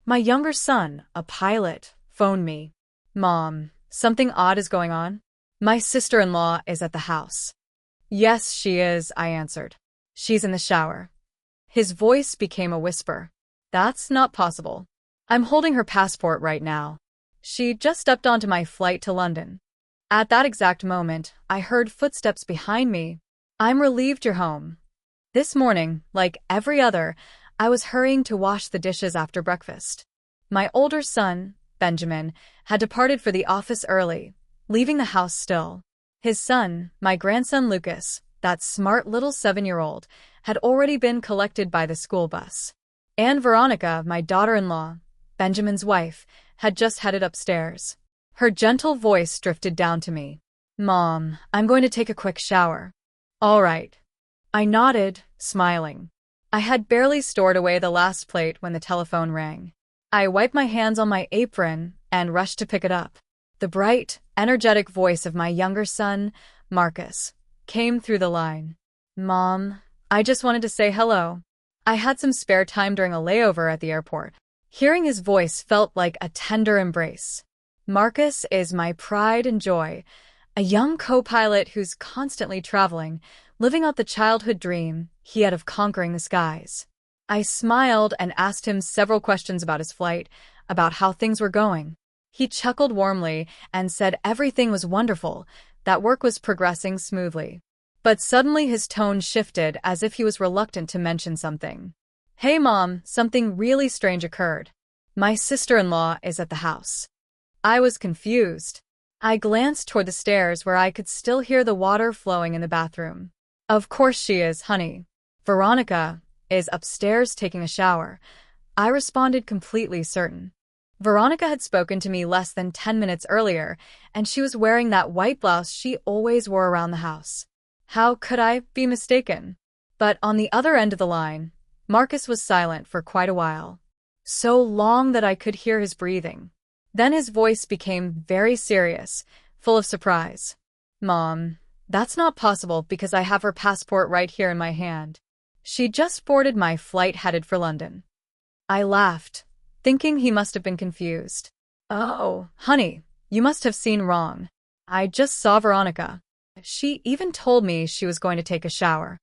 My younger son, a pilot, phoned me. Mom, something odd is going on. My sister-in-law is at the house. Yes, she is, I answered. She's in the shower. His voice became a whisper. That's not possible. I'm holding her passport right now. She just stepped onto my flight to London. At that exact moment, I heard footsteps behind me. I'm relieved you're home. This morning, like every other, I was hurrying to wash the dishes after breakfast. My older son, Benjamin, had departed for the office early, leaving the house still. His son, my grandson Lucas, that smart little 7-year-old, had already been collected by the school bus. And Veronica, my daughter-in-law, Benjamin's wife, had just headed upstairs. Her gentle voice drifted down to me. Mom, I'm going to take a quick shower. All right. I nodded, smiling. I had barely stored away the last plate when the telephone rang. I wiped my hands on my apron and rushed to pick it up. The bright, energetic voice of my younger son, Marcus, came through the line. Mom, I just wanted to say hello. I had some spare time during a layover at the airport. Hearing his voice felt like a tender embrace. Marcus is my pride and joy, a young co-pilot who's constantly traveling, living out the childhood dream he had of conquering the skies. I smiled and asked him several questions about his flight, about how things were going. He chuckled warmly and said everything was wonderful, that work was progressing smoothly. But suddenly his tone shifted as if he was reluctant to mention something. Hey Mom, something really strange occurred. My sister-in-law is at the house. I was confused. I glanced toward the stairs where I could still hear the water flowing in the bathroom. Of course she is, honey. Veronica is upstairs taking a shower. I responded completely certain. Veronica had spoken to me less than 10 minutes earlier, and she was wearing that white blouse she always wore around the house. How could I be mistaken? But on the other end of the line, Marcus was silent for quite a while. So long that I could hear his breathing. Then his voice became very serious, full of surprise. Mom, that's not possible because I have her passport right here in my hand. She just boarded my flight headed for London. I laughed, thinking he must have been confused. Oh, honey, you must have seen wrong. I just saw Veronica. She even told me she was going to take a shower.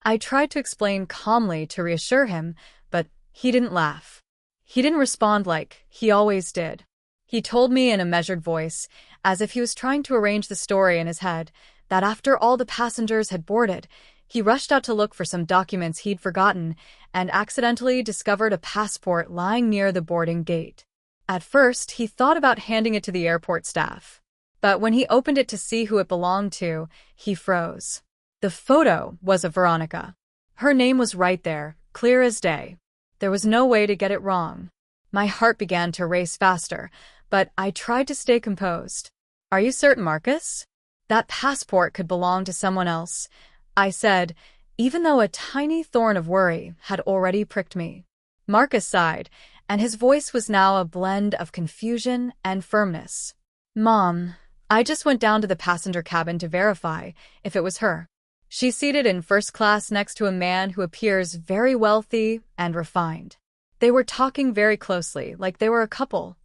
I tried to explain calmly to reassure him, but he didn't laugh. He didn't respond like he always did. He told me in a measured voice, as if he was trying to arrange the story in his head, that after all the passengers had boarded, he rushed out to look for some documents he'd forgotten and accidentally discovered a passport lying near the boarding gate. At first, he thought about handing it to the airport staff. But when he opened it to see who it belonged to, he froze. The photo was of Veronica. Her name was right there, clear as day. There was no way to get it wrong. My heart began to race faster, but I tried to stay composed. Are you certain, Marcus? That passport could belong to someone else, I said, even though a tiny thorn of worry had already pricked me. Marcus sighed, and his voice was now a blend of confusion and firmness. Mom, I just went down to the passenger cabin to verify if it was her. She's seated in first class next to a man who appears very wealthy and refined. They were talking very closely, like they were a couple.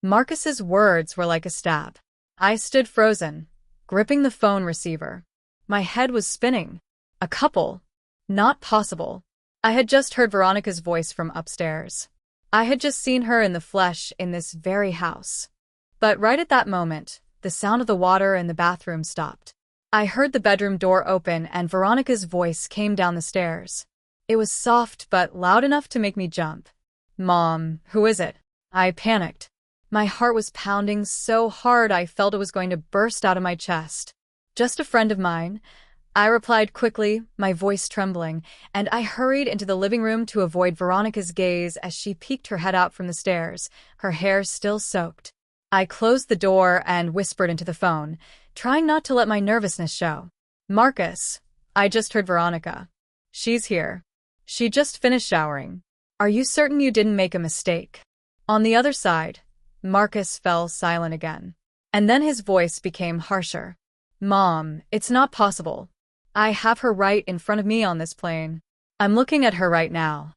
Marcus's words were like a stab. I stood frozen, gripping the phone receiver. My head was spinning. A couple? Not possible. I had just heard Veronica's voice from upstairs. I had just seen her in the flesh in this very house. But right at that moment, the sound of the water in the bathroom stopped. I heard the bedroom door open and Veronica's voice came down the stairs. It was soft but loud enough to make me jump. Mom, who is it? I panicked. My heart was pounding so hard I felt it was going to burst out of my chest. Just a friend of mine, I replied quickly, my voice trembling, and I hurried into the living room to avoid Veronica's gaze as she peeked her head out from the stairs, her hair still soaked. I closed the door and whispered into the phone, trying not to let my nervousness show. Marcus, I just heard Veronica. She's here. She just finished showering. Are you certain you didn't make a mistake? On the other side, Marcus fell silent again. And then his voice became harsher. Mom, it's not possible. I have her right in front of me on this plane. I'm looking at her right now.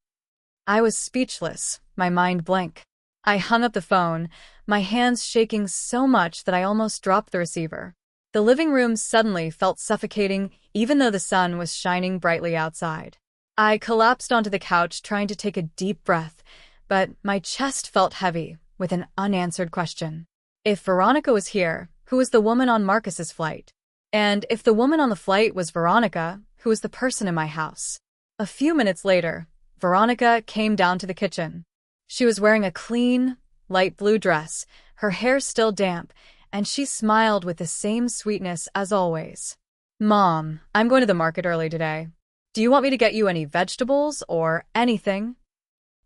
I was speechless, my mind blank. I hung up the phone, my hands shaking so much that I almost dropped the receiver. The living room suddenly felt suffocating, even though the sun was shining brightly outside. I collapsed onto the couch trying to take a deep breath, but my chest felt heavy with an unanswered question. If Veronica was here, who was the woman on Marcus's flight? And if the woman on the flight was Veronica, who was the person in my house? A few minutes later, Veronica came down to the kitchen. She was wearing a clean, light blue dress, her hair still damp, and she smiled with the same sweetness as always. "Mom, I'm going to the market early today. Do you want me to get you any vegetables or anything?"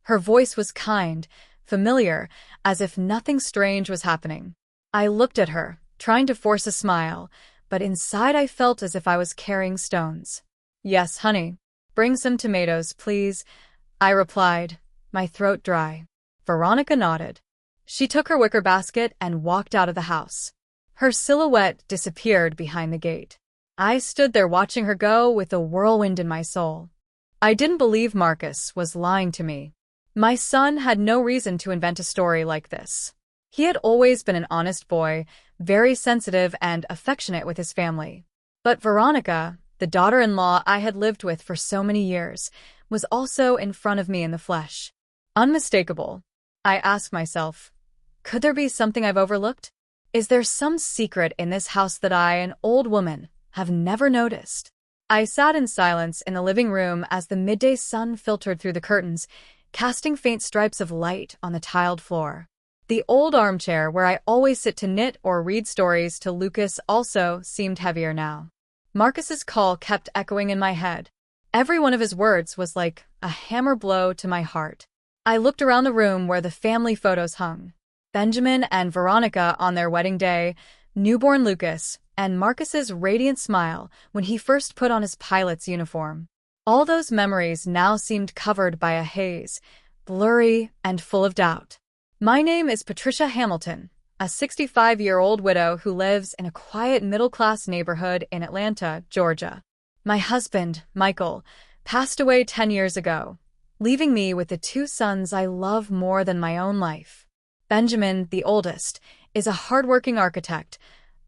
Her voice was kind, familiar, as if nothing strange was happening. I looked at her, trying to force a smile, but inside I felt as if I was carrying stones. "Yes, honey. Bring some tomatoes, please," I replied, my throat dry. Veronica nodded. She took her wicker basket and walked out of the house. Her silhouette disappeared behind the gate. I stood there watching her go with a whirlwind in my soul. I didn't believe Marcus was lying to me. My son had no reason to invent a story like this. He had always been an honest boy, very sensitive and affectionate with his family. But Veronica, the daughter-in-law I had lived with for so many years, was also in front of me in the flesh. Unmistakable. I asked myself, could there be something I've overlooked? Is there some secret in this house that I, an old woman, have never noticed? I sat in silence in the living room as the midday sun filtered through the curtains, casting faint stripes of light on the tiled floor. The old armchair where I always sit to knit or read stories to Lucas also seemed heavier now. Marcus's call kept echoing in my head. Every one of his words was like a hammer blow to my heart. I looked around the room where the family photos hung. Benjamin and Veronica on their wedding day, newborn Lucas, and Marcus's radiant smile when he first put on his pilot's uniform. All those memories now seemed covered by a haze, blurry and full of doubt. My name is Patricia Hamilton, a 65-year-old widow who lives in a quiet middle-class neighborhood in Atlanta, Georgia. My husband, Michael, passed away 10 years ago, leaving me with the two sons I love more than my own life. Benjamin, the oldest, is a hardworking architect,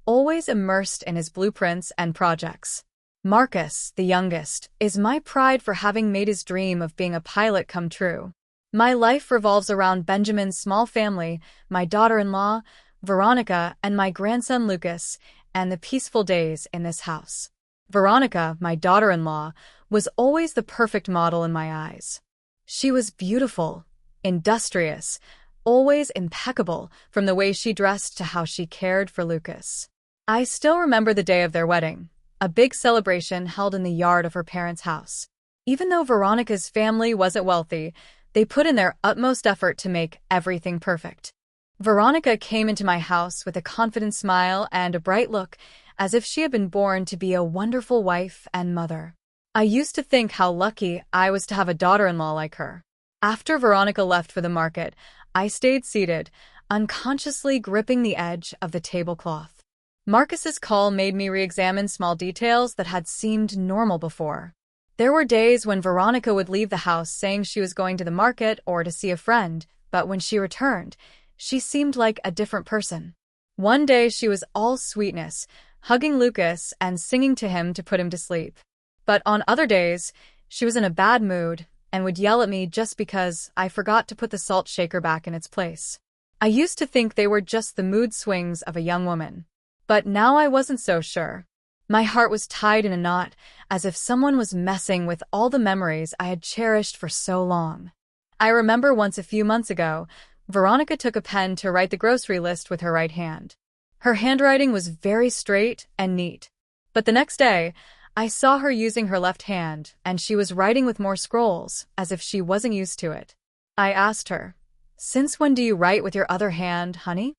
always immersed in his blueprints and projects. Marcus, the youngest, is my pride for having made his dream of being a pilot come true. My life revolves around Benjamin's small family, my daughter-in-law, Veronica, and my grandson Lucas, and the peaceful days in this house. Veronica, my daughter-in-law, was always the perfect model in my eyes. She was beautiful, industrious, always impeccable, from the way she dressed to how she cared for Lucas. I still remember the day of their wedding, a big celebration held in the yard of her parents' house. Even though Veronica's family wasn't wealthy, they put in their utmost effort to make everything perfect. Veronica came into my house with a confident smile and a bright look, as if she had been born to be a wonderful wife and mother. I used to think how lucky I was to have a daughter-in-law like her. After Veronica left for the market, I stayed seated, unconsciously gripping the edge of the tablecloth. Marcus's call made me re-examine small details that had seemed normal before. There were days when Veronica would leave the house saying she was going to the market or to see a friend, but when she returned, she seemed like a different person. One day she was all sweetness, hugging Lucas and singing to him to put him to sleep. But on other days, she was in a bad mood and would yell at me just because I forgot to put the salt shaker back in its place. I used to think they were just the mood swings of a young woman. But now I wasn't so sure. My heart was tied in a knot, as if someone was messing with all the memories I had cherished for so long. I remember once a few months ago, Veronica took a pen to write the grocery list with her right hand. Her handwriting was very straight and neat. But the next day, I saw her using her left hand, and she was writing with more scrolls, as if she wasn't used to it. I asked her, "Since when do you write with your other hand, honey?"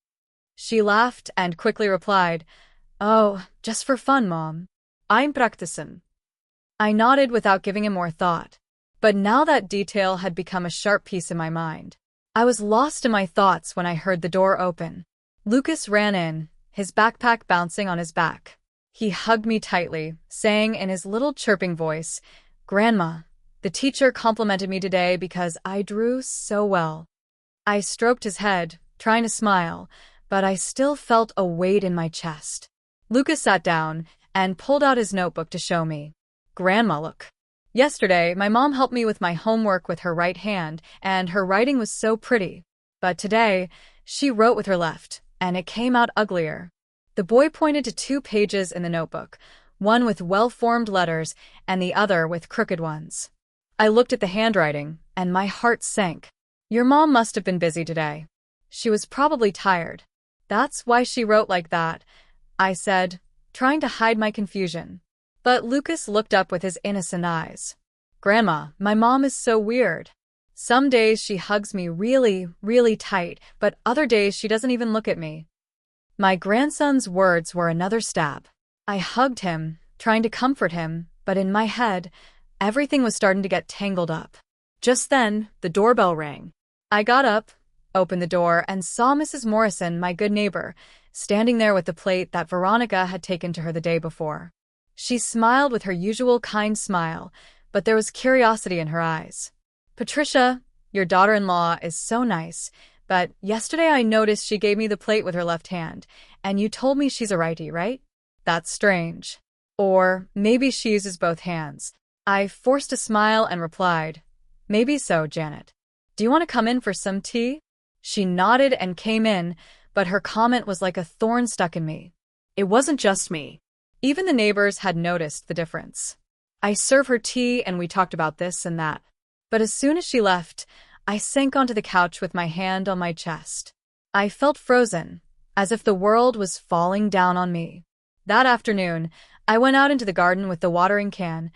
She laughed and quickly replied, "Oh, just for fun, Mom. I'm practicing." I nodded without giving it more thought. But now that detail had become a sharp piece in my mind. I was lost in my thoughts when I heard the door open. Lucas ran in, his backpack bouncing on his back. He hugged me tightly, saying in his little chirping voice, "Grandma, the teacher complimented me today because I drew so well." I stroked his head, trying to smile, but I still felt a weight in my chest. Lucas sat down and pulled out his notebook to show me. Grandma, look. Yesterday, my mom helped me with my homework with her right hand, and her writing was so pretty. But today, she wrote with her left, and it came out uglier. The boy pointed to 2 pages in the notebook, one with well-formed letters and the other with crooked ones. I looked at the handwriting, and my heart sank. Your mom must have been busy today. She was probably tired. That's why she wrote like that, I said, trying to hide my confusion. But Lucas looked up with his innocent eyes. Grandma, my mom is so weird. Some days she hugs me really, really tight, but other days she doesn't even look at me. My grandson's words were another stab. I hugged him, trying to comfort him, but in my head, everything was starting to get tangled up. Just then, the doorbell rang. I got up, opened the door, and saw Mrs. Morrison, my good neighbor, standing there with the plate that Veronica had taken to her the day before. She smiled with her usual kind smile, but there was curiosity in her eyes. Patricia, your daughter-in-law is so nice, but yesterday I noticed she gave me the plate with her left hand, and you told me she's a righty, right? That's strange. Or maybe she uses both hands. I forced a smile and replied, Maybe so, Janet. Do you want to come in for some tea? She nodded and came in, but her comment was like a thorn stuck in me. It wasn't just me. Even the neighbors had noticed the difference. I served her tea and we talked about this and that. But as soon as she left, I sank onto the couch with my hand on my chest. I felt frozen, as if the world was falling down on me. That afternoon, I went out into the garden with the watering can,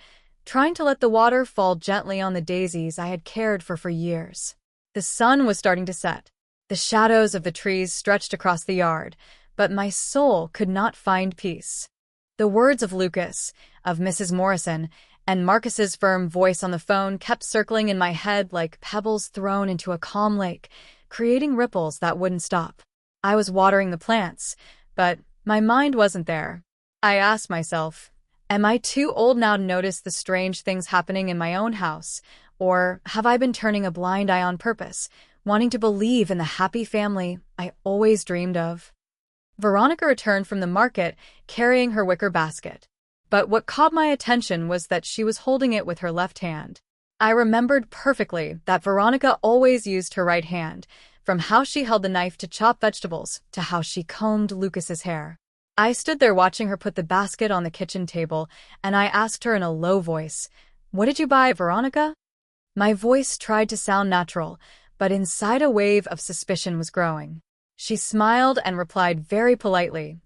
trying to let the water fall gently on the daisies I had cared for years. The sun was starting to set. The shadows of the trees stretched across the yard, but my soul could not find peace. The words of Lucas, of Mrs. Morrison, and Marcus's firm voice on the phone kept circling in my head like pebbles thrown into a calm lake, creating ripples that wouldn't stop. I was watering the plants, but my mind wasn't there. I asked myself, am I too old now to notice the strange things happening in my own house, or have I been turning a blind eye on purpose, wanting to believe in the happy family I always dreamed of? Veronica returned from the market carrying her wicker basket. But what caught my attention was that she was holding it with her left hand. I remembered perfectly that Veronica always used her right hand, from how she held the knife to chop vegetables to how she combed Lucas's hair. I stood there watching her put the basket on the kitchen table, and I asked her in a low voice, What did you buy, Veronica? My voice tried to sound natural, but inside a wave of suspicion was growing. She smiled and replied very politely,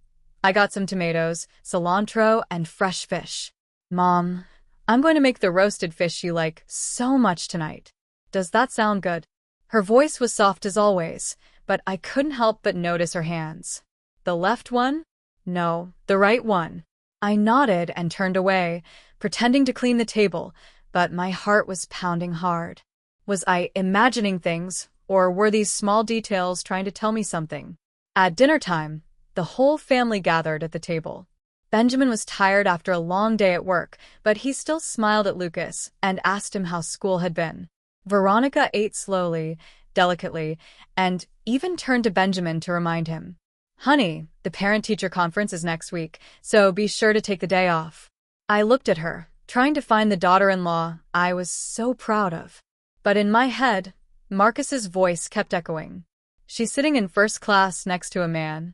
I got some tomatoes, cilantro, and fresh fish. Mom, I'm going to make the roasted fish you like so much tonight. Does that sound good? Her voice was soft as always, but I couldn't help but notice her hands. The left one? No, the right one. I nodded and turned away, pretending to clean the table, but my heart was pounding hard. Was I imagining things, or were these small details trying to tell me something? At dinner time, the whole family gathered at the table. Benjamin was tired after a long day at work, but he still smiled at Lucas and asked him how school had been. Veronica ate slowly, delicately, and even turned to Benjamin to remind him. Honey, the parent-teacher conference is next week, so be sure to take the day off. I looked at her, trying to find the daughter-in-law I was so proud of. But in my head, Marcus's voice kept echoing. She's sitting in first class next to a man.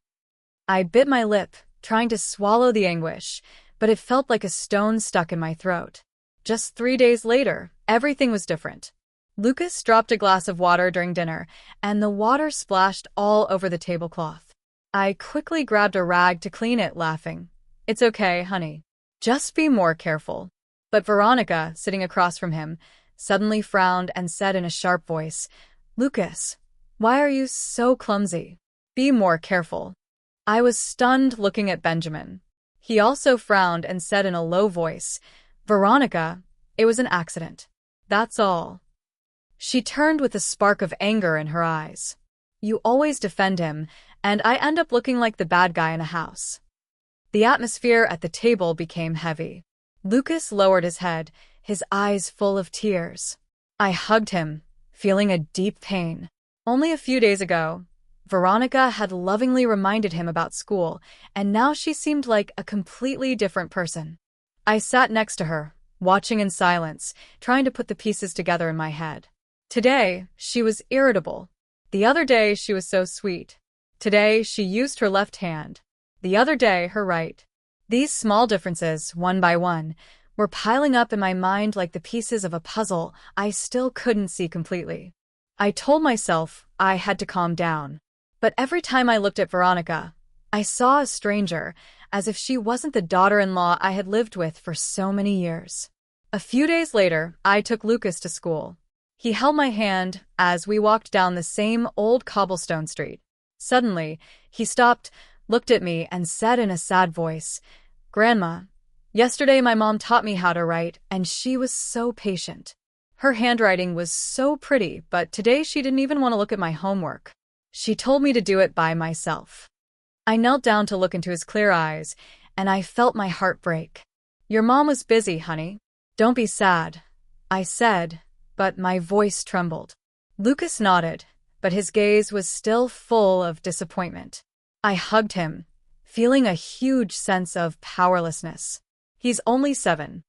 I bit my lip, trying to swallow the anguish, but it felt like a stone stuck in my throat. Just 3 days later, everything was different. Lucas dropped a glass of water during dinner, and the water splashed all over the tablecloth. I quickly grabbed a rag to clean it, laughing. It's okay, honey. Just be more careful. But Veronica, sitting across from him, suddenly frowned and said in a sharp voice, Lucas, why are you so clumsy? Be more careful. I was stunned looking at Benjamin. He also frowned and said in a low voice, Veronica, it was an accident. That's all. She turned with a spark of anger in her eyes. You always defend him, and I end up looking like the bad guy in a house. The atmosphere at the table became heavy. Lucas lowered his head, his eyes full of tears. I hugged him, feeling a deep pain. Only a few days ago, Veronica had lovingly reminded him about school, and now she seemed like a completely different person. I sat next to her, watching in silence, trying to put the pieces together in my head. Today, she was irritable. The other day, she was so sweet. Today, she used her left hand. The other day, her right. These small differences, one by one, were piling up in my mind like the pieces of a puzzle I still couldn't see completely. I told myself I had to calm down. But every time I looked at Veronica, I saw a stranger, as if she wasn't the daughter-in-law I had lived with for so many years. A few days later, I took Lucas to school. He held my hand as we walked down the same old cobblestone street. Suddenly, he stopped, looked at me, and said in a sad voice, "Grandma, yesterday my mom taught me how to write, and she was so patient. Her handwriting was so pretty, but today she didn't even want to look at my homework. She told me to do it by myself." I knelt down to look into his clear eyes, and I felt my heart break. "Your mom was busy, honey. Don't be sad," I said, but my voice trembled. Lucas nodded, but his gaze was still full of disappointment. I hugged him, feeling a huge sense of powerlessness. He's only 7.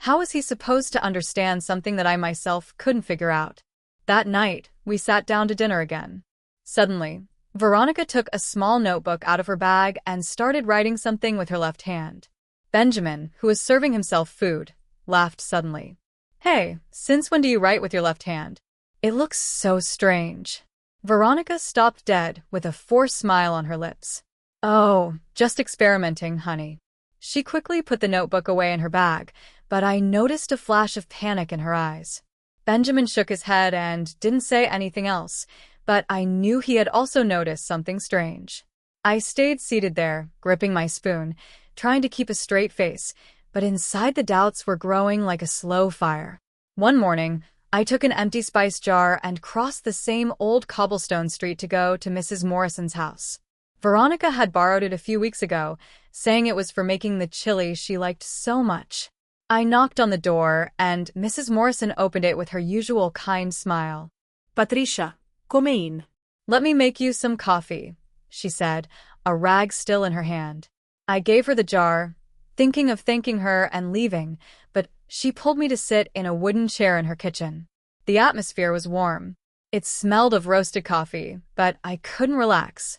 How was he supposed to understand something that I myself couldn't figure out? That night, we sat down to dinner again. Suddenly, Veronica took a small notebook out of her bag and started writing something with her left hand. Benjamin, who was serving himself food, laughed suddenly. "Hey, since when do you write with your left hand? It looks so strange." Veronica stopped dead with a forced smile on her lips. "Oh, just experimenting, honey." She quickly put the notebook away in her bag, but I noticed a flash of panic in her eyes. Benjamin shook his head and didn't say anything else, but I knew he had also noticed something strange. I stayed seated there, gripping my spoon, trying to keep a straight face, but inside the doubts were growing like a slow fire. One morning, I took an empty spice jar and crossed the same old cobblestone street to go to Mrs. Morrison's house. Veronica had borrowed it a few weeks ago, saying it was for making the chili she liked so much. I knocked on the door, and Mrs. Morrison opened it with her usual kind smile. "Patricia, come in." "Let me make you some coffee," she said, a rag still in her hand. I gave her the jar, thinking of thanking her and leaving, but she pulled me to sit in a wooden chair in her kitchen. The atmosphere was warm. It smelled of roasted coffee, but I couldn't relax.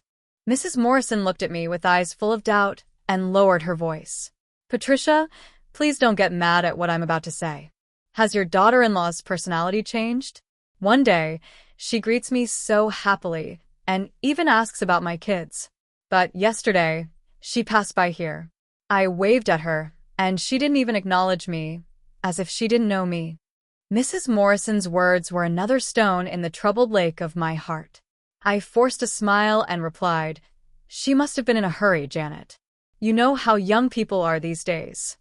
Mrs. Morrison looked at me with eyes full of doubt and lowered her voice. "Patricia, please don't get mad at what I'm about to say. Has your daughter-in-law's personality changed? One day, she greets me so happily and even asks about my kids. But yesterday, she passed by here. I waved at her, and she didn't even acknowledge me, as if she didn't know me." Mrs. Morrison's words were another stone in the troubled lake of my heart. I forced a smile and replied, "She must have been in a hurry, Janet. You know how young people are these days."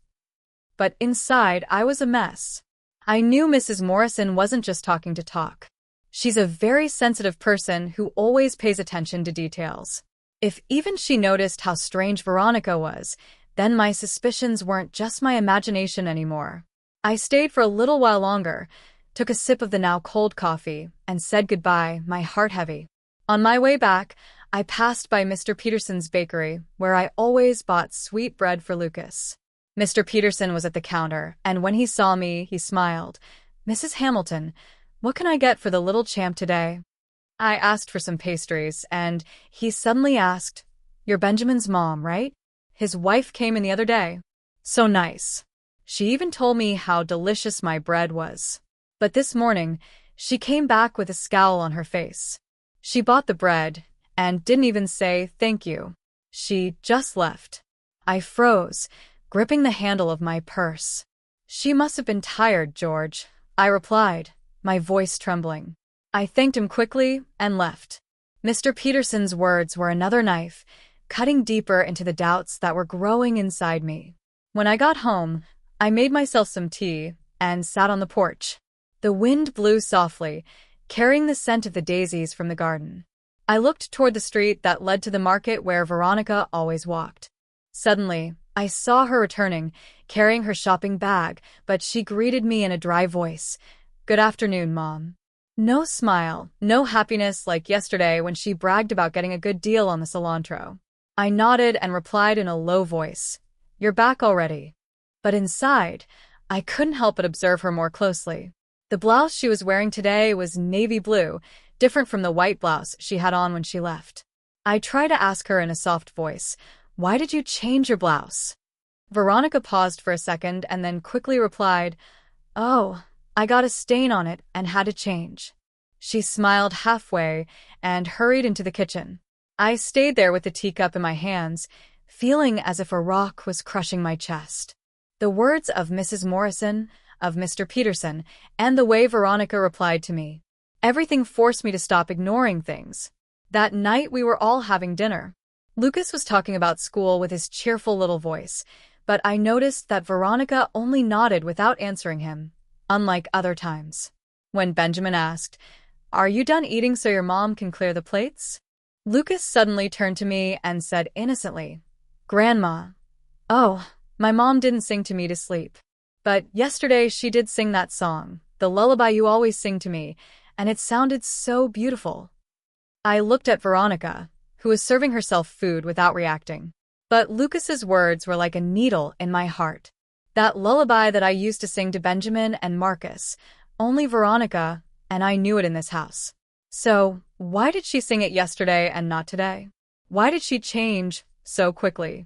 But inside, I was a mess. I knew Mrs. Morrison wasn't just talking to talk. She's a very sensitive person who always pays attention to details. If even she noticed how strange Veronica was, then my suspicions weren't just my imagination anymore. I stayed for a little while longer, took a sip of the now cold coffee, and said goodbye, my heart heavy. On my way back, I passed by Mr. Peterson's bakery, where I always bought sweet bread for Lucas. Mr. Peterson was at the counter, and when he saw me, he smiled. "Mrs. Hamilton, what can I get for the little champ today?" I asked for some pastries, and he suddenly asked, "You're Benjamin's mom, right? His wife came in the other day. So nice. She even told me how delicious my bread was. But this morning, she came back with a scowl on her face. She bought the bread and didn't even say thank you. She just left." I froze, gripping the handle of my purse. "She must have been tired, George," I replied, my voice trembling. I thanked him quickly and left. Mr. Peterson's words were another knife, cutting deeper into the doubts that were growing inside me. When I got home, I made myself some tea and sat on the porch. The wind blew softly, carrying the scent of the daisies from the garden. I looked toward the street that led to the market where Veronica always walked. Suddenly, I saw her returning, carrying her shopping bag, but she greeted me in a dry voice. "Good afternoon, Mom." No smile, no happiness like yesterday when she bragged about getting a good deal on the cilantro. I nodded and replied in a low voice, "You're back already." But inside, I couldn't help but observe her more closely. The blouse she was wearing today was navy blue, different from the white blouse she had on when she left. I tried to ask her in a soft voice, "Why did you change your blouse?" Veronica paused for a second and then quickly replied, "Oh, I got a stain on it and had to change." She smiled halfway and hurried into the kitchen. I stayed there with the teacup in my hands, feeling as if a rock was crushing my chest. The words of Mrs. Morrison, of Mr. Peterson, and the way Veronica replied to me. Everything forced me to stop ignoring things. That night we were all having dinner. Lucas was talking about school with his cheerful little voice, but I noticed that Veronica only nodded without answering him, unlike other times. When Benjamin asked, "Are you done eating so your mom can clear the plates?" Lucas suddenly turned to me and said innocently, "Grandma, oh, my mom didn't sing to me to sleep. But yesterday she did sing that song, the lullaby you always sing to me, and it sounded so beautiful." I looked at Veronica, who was serving herself food without reacting. But Lucas's words were like a needle in my heart. That lullaby that I used to sing to Benjamin and Marcus, only Veronica and I knew it in this house. So, why did she sing it yesterday and not today? Why did she change so quickly?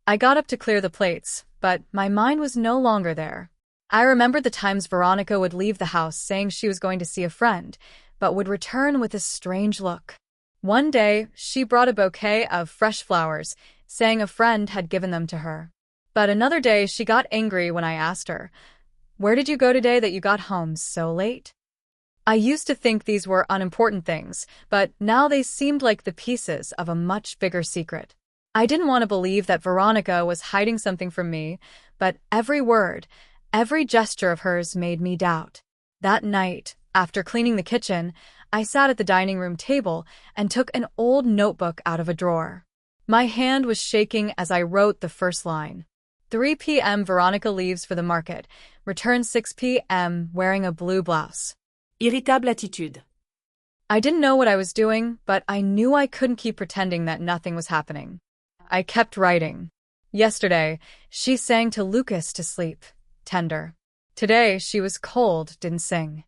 I got up to clear the plates, but my mind was no longer there. I remembered the times Veronica would leave the house saying she was going to see a friend, but would return with a strange look. One day, she brought a bouquet of fresh flowers, saying a friend had given them to her. But another day, she got angry when I asked her, "Where did you go today that you got home so late?" I used to think these were unimportant things, but now they seemed like the pieces of a much bigger secret. I didn't want to believe that Veronica was hiding something from me, but every word, every gesture of hers made me doubt. That night, after cleaning the kitchen, I sat at the dining room table and took an old notebook out of a drawer. My hand was shaking as I wrote the first line. 3 p.m. Veronica leaves for the market, returns 6 p.m. wearing a blue blouse. Irritable attitude. I didn't know what I was doing, but I knew I couldn't keep pretending that nothing was happening. I kept writing. Yesterday, she sang to Lucas to sleep, tender. Today, she was cold, didn't sing.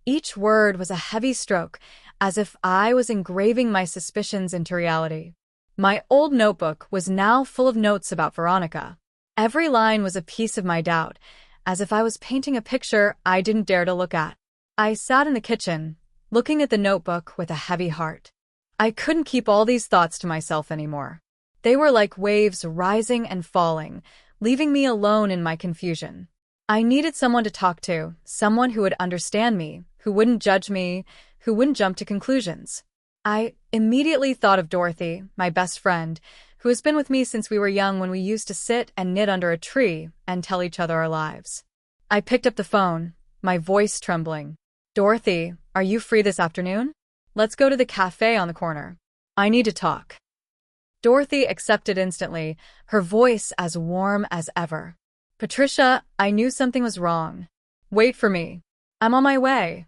Each word was a heavy stroke, as if I was engraving my suspicions into reality. My old notebook was now full of notes about Veronica. Every line was a piece of my doubt, as if I was painting a picture I didn't dare to look at. I sat in the kitchen, looking at the notebook with a heavy heart. I couldn't keep all these thoughts to myself anymore. They were like waves rising and falling, leaving me alone in my confusion. I needed someone to talk to, someone who would understand me, who wouldn't judge me, who wouldn't jump to conclusions. I immediately thought of Dorothy, my best friend, who has been with me since we were young when we used to sit and knit under a tree and tell each other our lives. I picked up the phone, my voice trembling. "Dorothy, are you free this afternoon? Let's go to the cafe on the corner. I need to talk." Dorothy accepted instantly, her voice as warm as ever. "Patricia, I knew something was wrong. Wait for me. I'm on my way."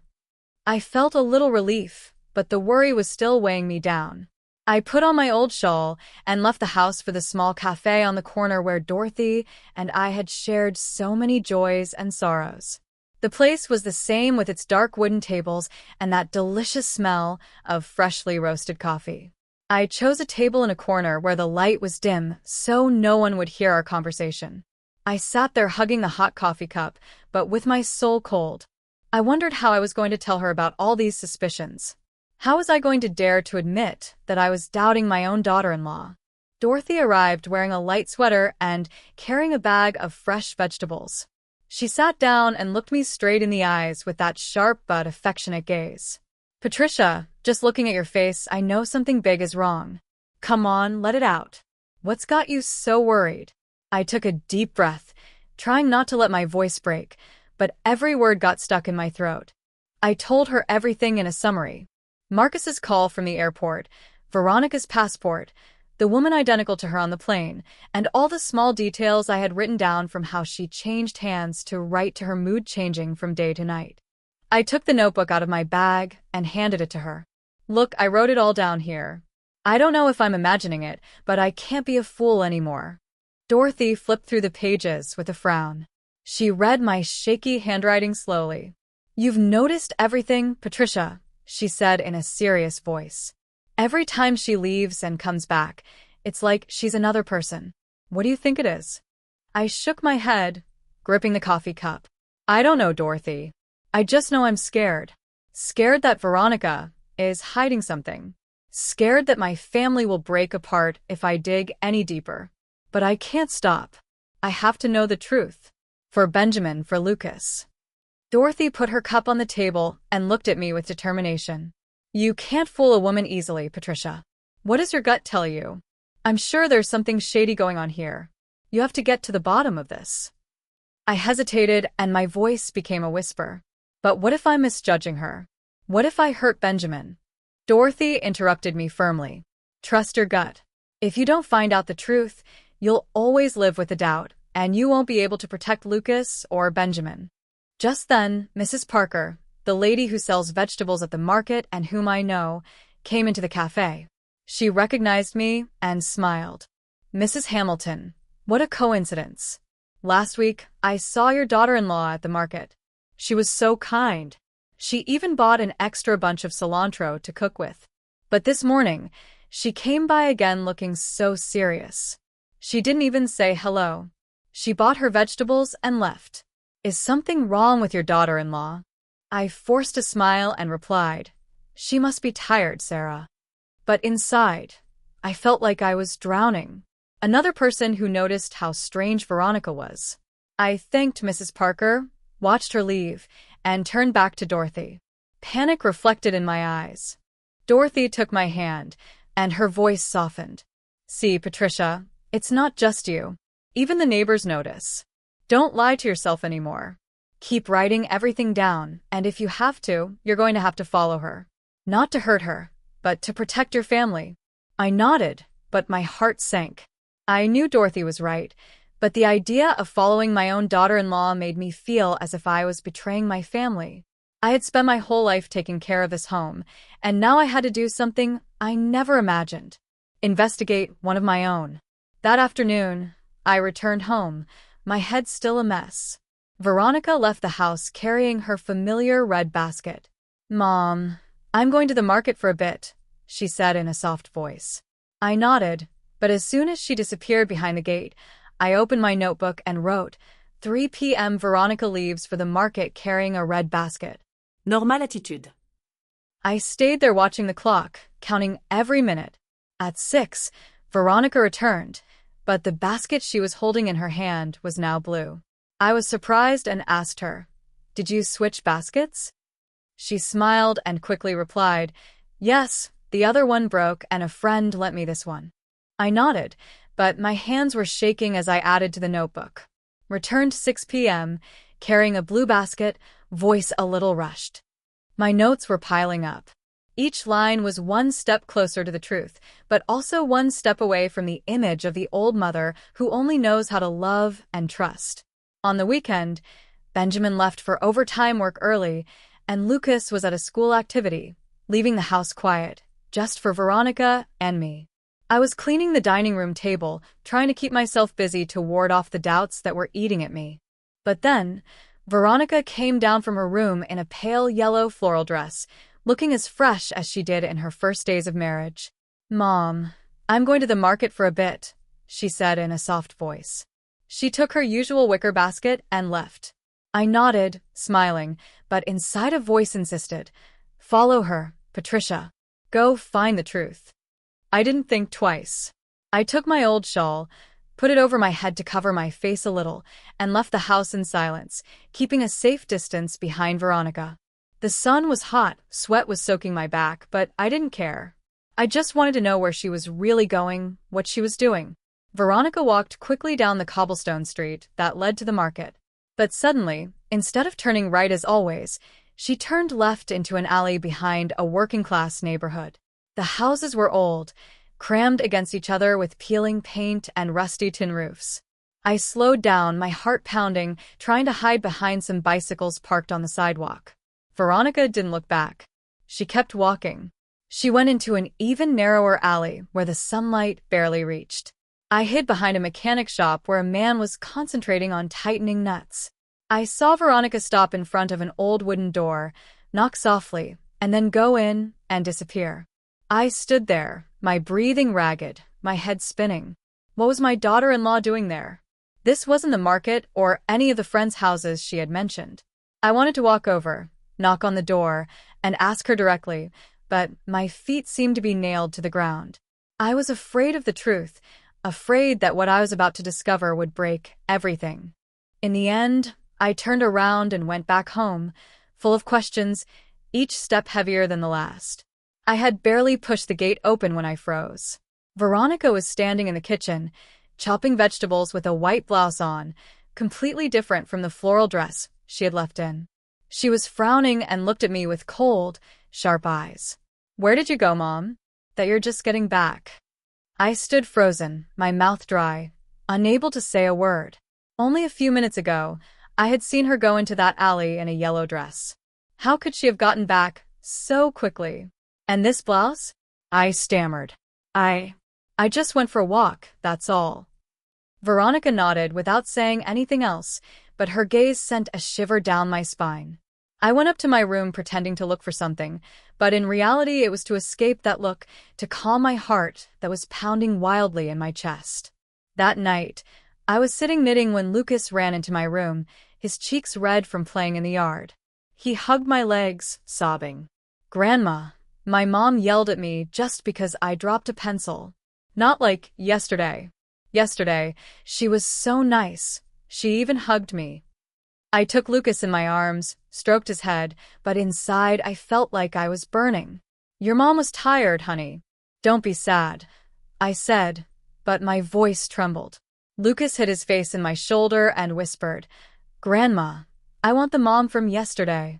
I felt a little relief, but the worry was still weighing me down. I put on my old shawl and left the house for the small cafe on the corner where Dorothy and I had shared so many joys and sorrows. The place was the same with its dark wooden tables and that delicious smell of freshly roasted coffee. I chose a table in a corner where the light was dim so no one would hear our conversation. I sat there hugging the hot coffee cup, but with my soul cold. I wondered how I was going to tell her about all these suspicions. How was I going to dare to admit that I was doubting my own daughter-in-law? Dorothy arrived wearing a light sweater and carrying a bag of fresh vegetables. She sat down and looked me straight in the eyes with that sharp but affectionate gaze. "Patricia, just looking at your face, I know something big is wrong. Come on, let it out. What's got you so worried?" I took a deep breath, trying not to let my voice break, but every word got stuck in my throat. I told her everything in a summary. Marcus's call from the airport, Veronica's passport, the woman identical to her on the plane, and all the small details I had written down from how she changed hands to right to her mood changing from day to night. I took the notebook out of my bag and handed it to her. Look, I wrote it all down here. I don't know if I'm imagining it, but I can't be a fool anymore. Dorothy flipped through the pages with a frown. She read my shaky handwriting slowly. You've noticed everything, Patricia, she said in a serious voice. Every time she leaves and comes back, it's like she's another person. What do you think it is? I shook my head, gripping the coffee cup. I don't know, Dorothy. I just know I'm scared. Scared that Veronica is hiding something. Scared that my family will break apart if I dig any deeper. But I can't stop. I have to know the truth. For Benjamin, for Lucas. Dorothy put her cup on the table and looked at me with determination. You can't fool a woman easily, Patricia. What does your gut tell you? I'm sure there's something shady going on here. You have to get to the bottom of this. I hesitated and my voice became a whisper. But what if I'm misjudging her? What if I hurt Benjamin? Dorothy interrupted me firmly. Trust your gut. If you don't find out the truth, you'll always live with the doubt, and you won't be able to protect Lucas or Benjamin. Just then, Mrs. Parker, the lady who sells vegetables at the market and whom I know, came into the cafe. She recognized me and smiled. Mrs. Hamilton, what a coincidence. Last week, I saw your daughter-in-law at the market. She was so kind. She even bought an extra bunch of cilantro to cook with. But this morning, she came by again looking so serious. She didn't even say hello. She bought her vegetables and left. Is something wrong with your daughter-in-law? I forced a smile and replied, She must be tired, Sarah. But inside, I felt like I was drowning. Another person who noticed how strange Veronica was. I thanked Mrs. Parker, watched her leave, and turned back to Dorothy. Panic reflected in my eyes. Dorothy took my hand, and her voice softened. See, Patricia, it's not just you. Even the neighbors notice. Don't lie to yourself anymore. Keep writing everything down, and if you have to, you're going to have to follow her. Not to hurt her, but to protect your family. I nodded, but my heart sank. I knew Dorothy was right, but the idea of following my own daughter-in-law made me feel as if I was betraying my family. I had spent my whole life taking care of this home, and now I had to do something I never imagined. Investigate one of my own. That afternoon, I returned home, my head still a mess. Veronica left the house carrying her familiar red basket. Mom, I'm going to the market for a bit, she said in a soft voice. I nodded, but as soon as she disappeared behind the gate, I opened my notebook and wrote, 3 p.m. Veronica leaves for the market carrying a red basket. Normal attitude. I stayed there watching the clock, counting every minute. At 6, Veronica returned, but the basket she was holding in her hand was now blue. I was surprised and asked her, Did you switch baskets? She smiled and quickly replied, Yes, the other one broke and a friend lent me this one. I nodded, but my hands were shaking as I added to the notebook. Returned 6 p.m., carrying a blue basket, voice a little rushed. My notes were piling up. Each line was one step closer to the truth, but also one step away from the image of the old mother who only knows how to love and trust. On the weekend, Benjamin left for overtime work early, and Lucas was at a school activity, leaving the house quiet, just for Veronica and me. I was cleaning the dining room table, trying to keep myself busy to ward off the doubts that were eating at me. But then, Veronica came down from her room in a pale yellow floral dress, looking as fresh as she did in her first days of marriage. Mom, I'm going to the market for a bit, she said in a soft voice. She took her usual wicker basket and left. I nodded, smiling, but inside a voice insisted, Follow her, Patricia. Go find the truth. I didn't think twice. I took my old shawl, put it over my head to cover my face a little, and left the house in silence, keeping a safe distance behind Veronica. The sun was hot, sweat was soaking my back, but I didn't care. I just wanted to know where she was really going, what she was doing. Veronica walked quickly down the cobblestone street that led to the market. But suddenly, instead of turning right as always, she turned left into an alley behind a working-class neighborhood. The houses were old, crammed against each other with peeling paint and rusty tin roofs. I slowed down, my heart pounding, trying to hide behind some bicycles parked on the sidewalk. Veronica didn't look back. She kept walking. She went into an even narrower alley where the sunlight barely reached. I hid behind a mechanic shop where a man was concentrating on tightening nuts. I saw Veronica stop in front of an old wooden door, knock softly, and then go in and disappear. I stood there, my breathing ragged, my head spinning. What was my daughter-in-law doing there? This wasn't the market or any of the friends' houses she had mentioned. I wanted to walk over, knock on the door, and ask her directly, but my feet seemed to be nailed to the ground. I was afraid of the truth, afraid that what I was about to discover would break everything. In the end, I turned around and went back home, full of questions, each step heavier than the last. I had barely pushed the gate open when I froze. Veronica was standing in the kitchen, chopping vegetables with a white blouse on, completely different from the floral dress she had left in. She was frowning and looked at me with cold, sharp eyes. "Where did you go, Mom? That you're just getting back." I stood frozen, my mouth dry, unable to say a word. Only a few minutes ago, I had seen her go into that alley in a yellow dress. How could she have gotten back so quickly? And this blouse? I stammered. I just went for a walk, that's all. Veronica nodded without saying anything else, but her gaze sent a shiver down my spine. I went up to my room pretending to look for something, but in reality it was to escape that look, to calm my heart that was pounding wildly in my chest. That night, I was sitting knitting when Lucas ran into my room, his cheeks red from playing in the yard. He hugged my legs, sobbing. "Grandma," my mom yelled at me just because I dropped a pencil. Not like yesterday. Yesterday, she was so nice. She even hugged me. I took Lucas in my arms, stroked his head, but inside I felt like I was burning. "Your mom was tired, honey. Don't be sad," I said, but my voice trembled. Lucas hid his face in my shoulder and whispered, "Grandma, I want the mom from yesterday."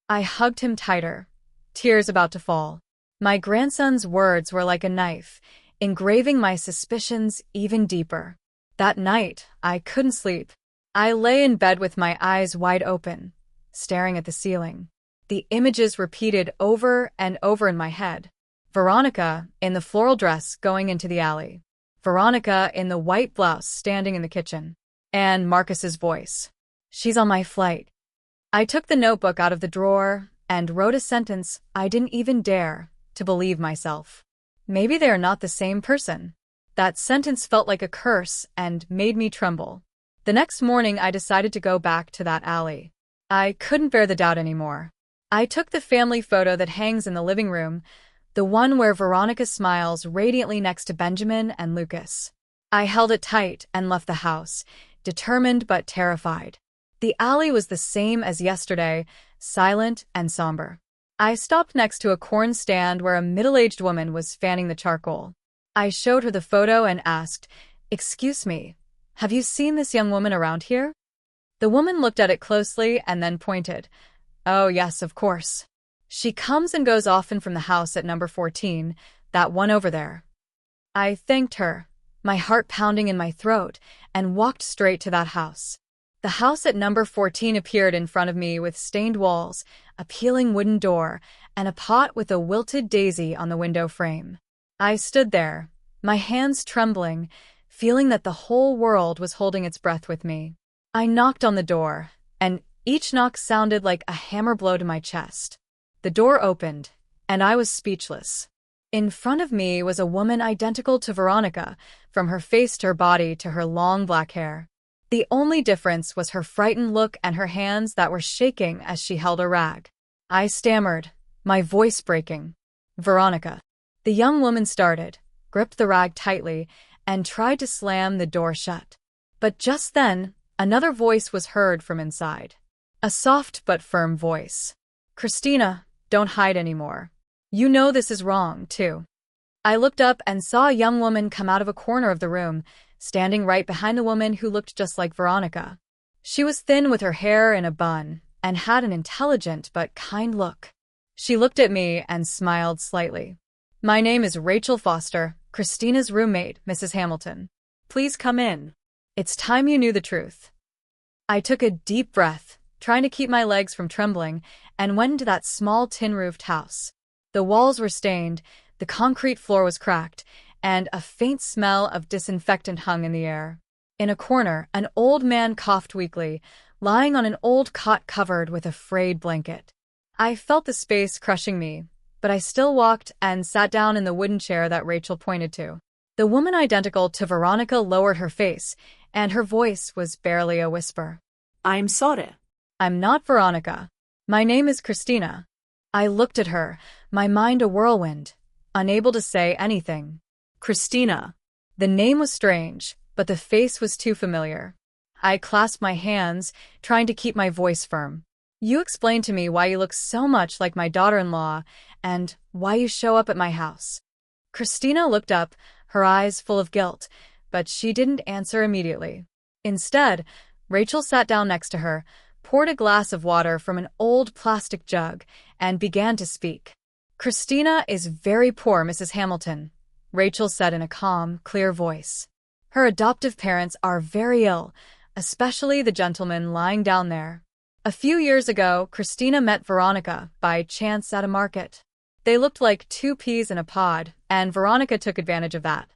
I hugged him tighter, tears about to fall. My grandson's words were like a knife, engraving my suspicions even deeper. That night, I couldn't sleep. I lay in bed with my eyes wide open, staring at the ceiling. The images repeated over and over in my head. Veronica, in the floral dress, going into the alley. Veronica, in the white blouse, standing in the kitchen. And Marcus's voice. "She's on my flight." I took the notebook out of the drawer and wrote a sentence I didn't even dare to believe myself. Maybe they are not the same person. That sentence felt like a curse and made me tremble. The next morning, I decided to go back to that alley. I couldn't bear the doubt anymore. I took the family photo that hangs in the living room, the one where Veronica smiles radiantly next to Benjamin and Lucas. I held it tight and left the house, determined but terrified. The alley was the same as yesterday, silent and somber. I stopped next to a corn stand where a middle-aged woman was fanning the charcoal. I showed her the photo and asked, "Excuse me, have you seen this young woman around here?" The woman looked at it closely and then pointed. "Oh, yes, of course. She comes and goes often from the house at number 14, that one over there." I thanked her, my heart pounding in my throat, and walked straight to that house. The house at number 14 appeared in front of me with stained walls, a peeling wooden door, and a pot with a wilted daisy on the window frame. I stood there, my hands trembling, feeling that the whole world was holding its breath with me. I knocked on the door, and each knock sounded like a hammer blow to my chest. The door opened, and I was speechless. In front of me was a woman identical to Veronica, from her face to her body to her long black hair. The only difference was her frightened look and her hands that were shaking as she held a rag. I stammered, my voice breaking. "Veronica." The young woman started, gripped the rag tightly, and tried to slam the door shut. But just then, another voice was heard from inside. A soft but firm voice. "Christina, don't hide anymore. You know this is wrong, too." I looked up and saw a young woman come out of a corner of the room, standing right behind the woman who looked just like Veronica. She was thin with her hair in a bun and had an intelligent but kind look. She looked at me and smiled slightly. "My name is Rachel Foster, Christina's roommate, Mrs. Hamilton. Please come in. It's time you knew the truth." I took a deep breath, trying to keep my legs from trembling, and went into that small tin-roofed house. The walls were stained, the concrete floor was cracked, and a faint smell of disinfectant hung in the air. In a corner, an old man coughed weakly, lying on an old cot covered with a frayed blanket. I felt the space crushing me, but I still walked and sat down in the wooden chair that Rachel pointed to. The woman identical to Veronica lowered her face, and her voice was barely a whisper. I'm sorry. I'm not Veronica. My name is Christina. I looked at her, my mind a whirlwind, unable to say anything. Christina. The name was strange, but the face was too familiar. I clasped my hands, trying to keep my voice firm. You explained to me why you look so much like my daughter-in-law and why you show up at my house. Christina looked up, her eyes full of guilt, but she didn't answer immediately. Instead, Rachel sat down next to her, poured a glass of water from an old plastic jug, and began to speak. Christina is very poor, Mrs. Hamilton, Rachel said in a calm, clear voice. Her adoptive parents are very ill, especially the gentleman lying down there. A few years ago, Christina met Veronica by chance at a market. They looked like two peas in a pod, and Veronica took advantage of that.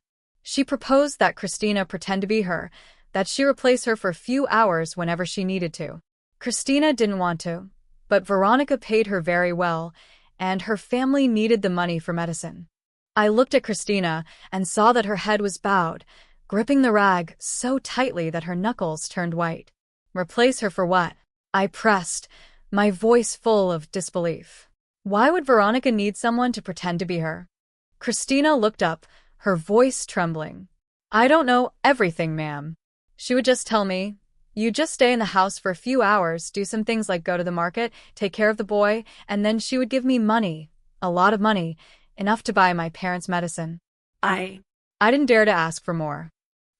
She proposed that Christina pretend to be her, that she replace her for a few hours whenever she needed to. Christina didn't want to, but Veronica paid her very well, and her family needed the money for medicine. I looked at Christina and saw that her head was bowed, gripping the rag so tightly that her knuckles turned white. Replace her for what? I pressed, my voice full of disbelief. Why would Veronica need someone to pretend to be her? Christina looked up, her voice trembling. I don't know everything, ma'am. She would just tell me, you just stay in the house for a few hours, do some things like go to the market, take care of the boy, and then she would give me money, a lot of money, enough to buy my parents' medicine. I didn't dare to ask for more.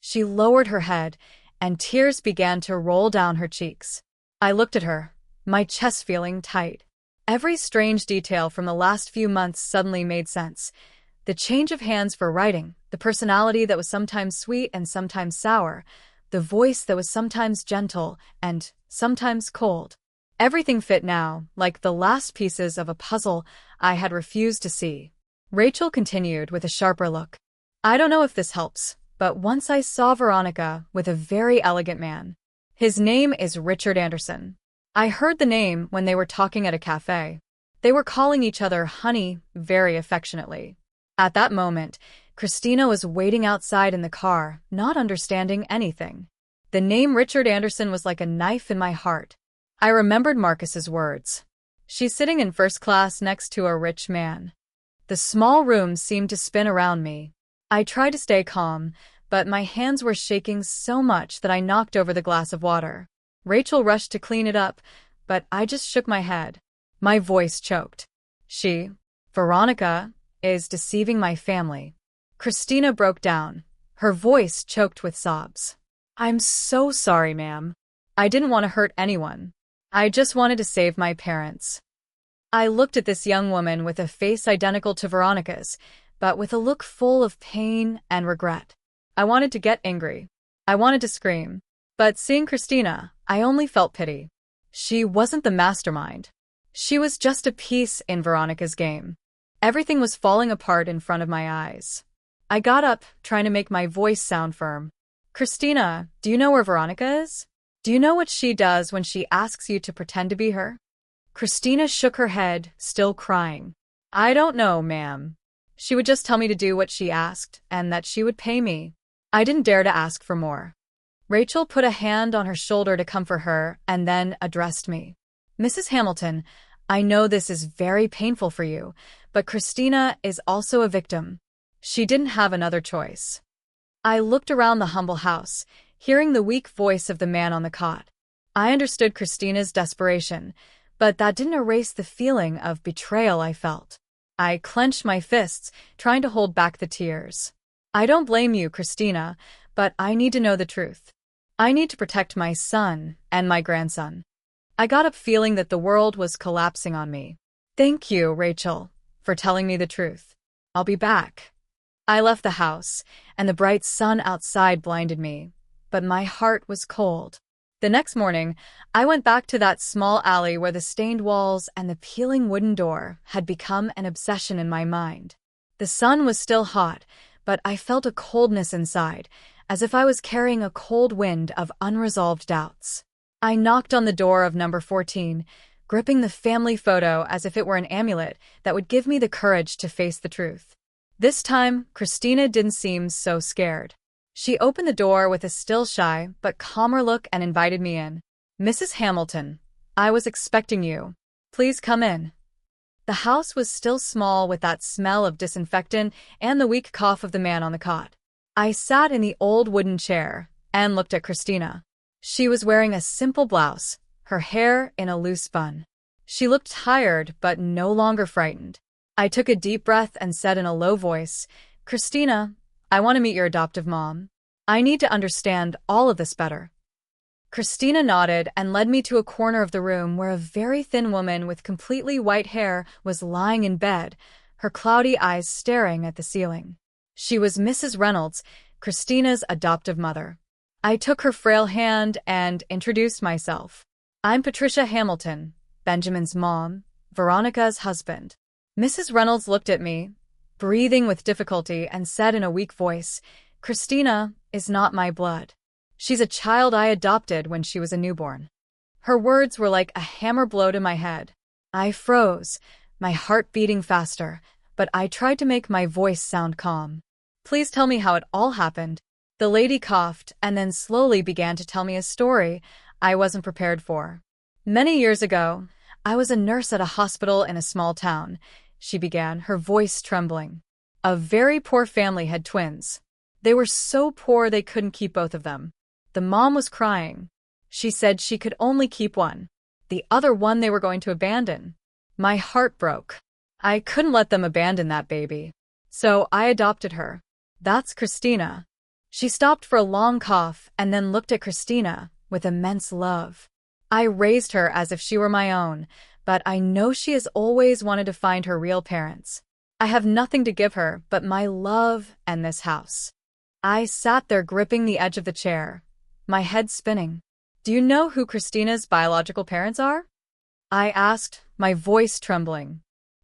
She lowered her head, and tears began to roll down her cheeks. I looked at her, my chest feeling tight. Every strange detail from the last few months suddenly made sense. The change of hands for writing, the personality that was sometimes sweet and sometimes sour, the voice that was sometimes gentle and sometimes cold. Everything fit now, like the last pieces of a puzzle I had refused to see. Rachel continued with a sharper look. I don't know if this helps, but once I saw Veronica with a very elegant man. His name is Richard Anderson. I heard the name when they were talking at a cafe. They were calling each other honey very affectionately. At that moment, Christina was waiting outside in the car, not understanding anything. The name Richard Anderson was like a knife in my heart. I remembered Marcus's words. She's sitting in first class next to a rich man. The small room seemed to spin around me. I tried to stay calm, but my hands were shaking so much that I knocked over the glass of water. Rachel rushed to clean it up, but I just shook my head. My voice choked. Veronica, is deceiving my family. Christina broke down. Her voice choked with sobs. I'm so sorry, ma'am. I didn't want to hurt anyone. I just wanted to save my parents. I looked at this young woman with a face identical to Veronica's, but with a look full of pain and regret. I wanted to get angry. I wanted to scream. But seeing Christina, I only felt pity. She wasn't the mastermind. She was just a piece in Veronica's game. Everything was falling apart in front of my eyes. I got up, trying to make my voice sound firm. Christina, do you know where Veronica is? Do you know what she does when she asks you to pretend to be her? Christina shook her head, still crying. I don't know, ma'am. She would just tell me to do what she asked, and that she would pay me. I didn't dare to ask for more. Rachel put a hand on her shoulder to comfort her, and then addressed me. Mrs. Hamilton, I know this is very painful for you, but Christina is also a victim. She didn't have another choice. I looked around the humble house, hearing the weak voice of the man on the cot. I understood Christina's desperation, but that didn't erase the feeling of betrayal I felt. I clenched my fists, trying to hold back the tears. I don't blame you, Christina, but I need to know the truth. I need to protect my son and my grandson. I got up feeling that the world was collapsing on me. Thank you, Rachel, for telling me the truth. I'll be back. I left the house, and the bright sun outside blinded me, but my heart was cold. The next morning, I went back to that small alley where the stained walls and the peeling wooden door had become an obsession in my mind. The sun was still hot, but I felt a coldness inside, as if I was carrying a cold wind of unresolved doubts. I knocked on the door of number 14, gripping the family photo as if it were an amulet that would give me the courage to face the truth. This time, Christina didn't seem so scared. She opened the door with a still shy but calmer look and invited me in. "Mrs. Hamilton, I was expecting you. Please come in." The house was still small with that smell of disinfectant and the weak cough of the man on the cot. I sat in the old wooden chair and looked at Christina. She was wearing a simple blouse, her hair in a loose bun. She looked tired but no longer frightened. I took a deep breath and said in a low voice, "Christina, I want to meet your adoptive mom. I need to understand all of this better." Christina nodded and led me to a corner of the room where a very thin woman with completely white hair was lying in bed, her cloudy eyes staring at the ceiling. She was Mrs. Reynolds, Christina's adoptive mother. I took her frail hand and introduced myself. "I'm Patricia Hamilton, Benjamin's mom, Veronica's husband." Mrs. Reynolds looked at me, breathing with difficulty, and said in a weak voice, "Christina is not my blood. She's a child I adopted when she was a newborn." Her words were like a hammer blow to my head. I froze, my heart beating faster, but I tried to make my voice sound calm. "Please tell me how it all happened." The lady coughed and then slowly began to tell me a story I wasn't prepared for. "Many years ago, I was a nurse at a hospital in a small town," she began, her voice trembling. "A very poor family had twins. They were so poor they couldn't keep both of them. The mom was crying. She said she could only keep one. The other one they were going to abandon. My heart broke. I couldn't let them abandon that baby. So I adopted her. That's Christina." She stopped for a long cough and then looked at Christina with immense love. I raised her as if she were my own, but I know she has always wanted to find her real parents. I have nothing to give her but my love and this house. I sat there gripping the edge of the chair, my head spinning. "Do you know who Christina's biological parents are?" I asked, my voice trembling.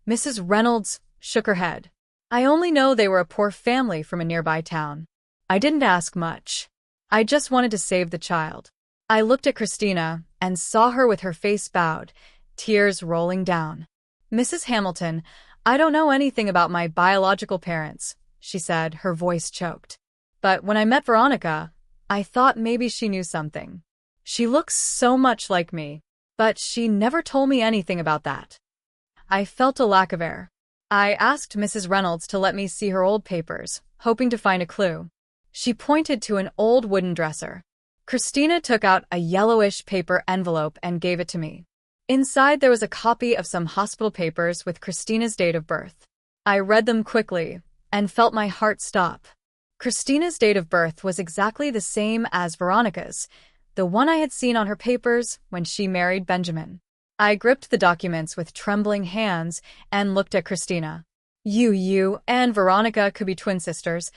Mrs. Reynolds shook her head. "I only know they were a poor family from a nearby town. I didn't ask much. I just wanted to save the child." I looked at Christina and saw her with her face bowed, tears rolling down. "Mrs. Hamilton, I don't know anything about my biological parents," she said, her voice choked. "But when I met Veronica, I thought maybe she knew something. She looks so much like me, but she never told me anything about that." I felt a lack of air. I asked Mrs. Reynolds to let me see her old papers, hoping to find a clue. She pointed to an old wooden dresser. Christina took out a yellowish paper envelope and gave it to me. Inside there was a copy of some hospital papers with Christina's date of birth. I read them quickly and felt my heart stop. Christina's date of birth was exactly the same as Veronica's, the one I had seen on her papers when she married Benjamin. I gripped the documents with trembling hands and looked at Christina. You and Veronica could be twin sisters,"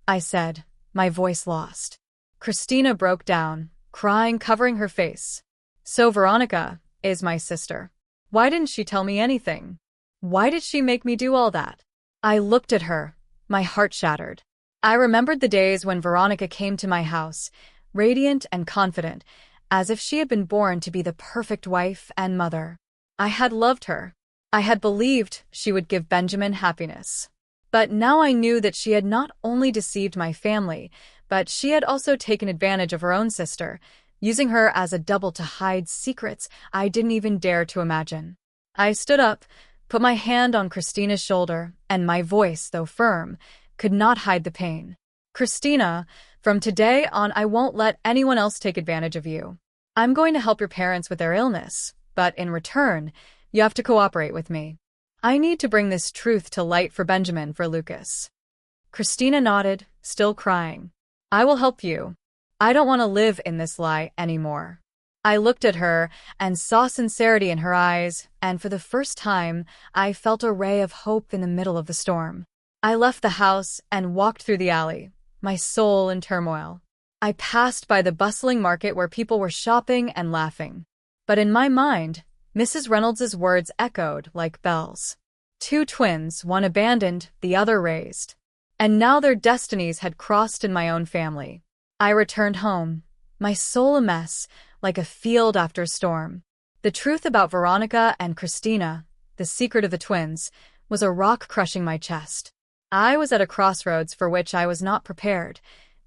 I said, my voice lost. Christina broke down, crying, covering her face. "So Veronica is my sister. Why didn't she tell me anything? Why did she make me do all that?" I looked at her, my heart shattered. I remembered the days when Veronica came to my house, radiant and confident, as if she had been born to be the perfect wife and mother. I had loved her. I had believed she would give Benjamin happiness. But now I knew that she had not only deceived my family, but she had also taken advantage of her own sister, using her as a double to hide secrets I didn't even dare to imagine. I stood up, put my hand on Christina's shoulder, and my voice, though firm, could not hide the pain. "Christina, from today on I won't let anyone else take advantage of you. I'm going to help your parents with their illness, but in return, you have to cooperate with me. I need to bring this truth to light for Benjamin, for Lucas." Christina nodded, still crying. "I will help you. I don't want to live in this lie anymore." I looked at her and saw sincerity in her eyes, and for the first time, I felt a ray of hope in the middle of the storm. I left the house and walked through the alley, my soul in turmoil. I passed by the bustling market where people were shopping and laughing. But in my mind, Mrs. Reynolds's words echoed like bells. Two twins, one abandoned, the other raised. And now their destinies had crossed in my own family. I returned home, my soul a mess, like a field after a storm. The truth about Veronica and Christina, the secret of the twins, was a rock crushing my chest. I was at a crossroads for which I was not prepared,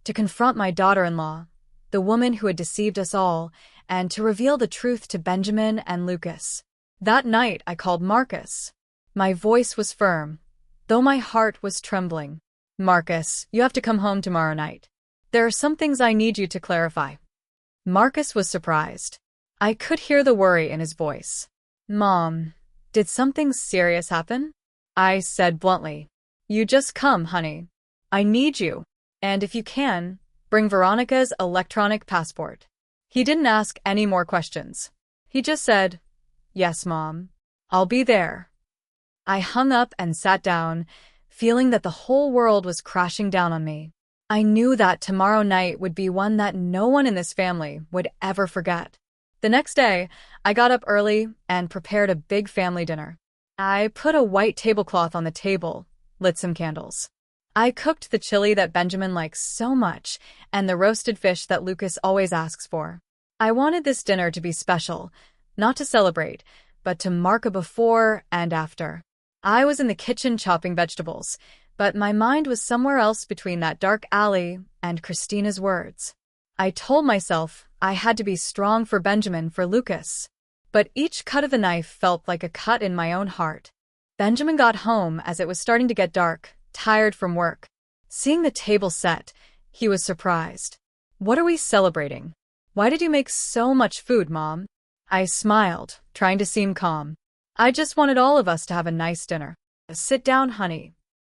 to confront my daughter-in-law, the woman who had deceived us all, and to reveal the truth to Benjamin and Lucas. That night I called Marcus. My voice was firm, though my heart was trembling. Marcus, you have to come home tomorrow night. There are some things I need you to clarify. Marcus was surprised. I could hear the worry in his voice. Mom, did something serious happen? I said bluntly. You just come, honey. I need you. And if you can, bring Veronica's electronic passport. He didn't ask any more questions. He just said, Yes, Mom. I'll be there. I hung up and sat down, feeling that the whole world was crashing down on me. I knew that tomorrow night would be one that no one in this family would ever forget. The next day, I got up early and prepared a big family dinner. I put a white tablecloth on the table, lit some candles. I cooked the chili that Benjamin likes so much and the roasted fish that Lucas always asks for. I wanted this dinner to be special, not to celebrate, but to mark a before and after. I was in the kitchen chopping vegetables, but my mind was somewhere else between that dark alley and Christina's words. I told myself I had to be strong for Benjamin, for Lucas. But each cut of the knife felt like a cut in my own heart. Benjamin got home as it was starting to get dark, tired from work. Seeing the table set, he was surprised. What are we celebrating? Why did you make so much food, Mom? I smiled, trying to seem calm. I just wanted all of us to have a nice dinner. Sit down, honey.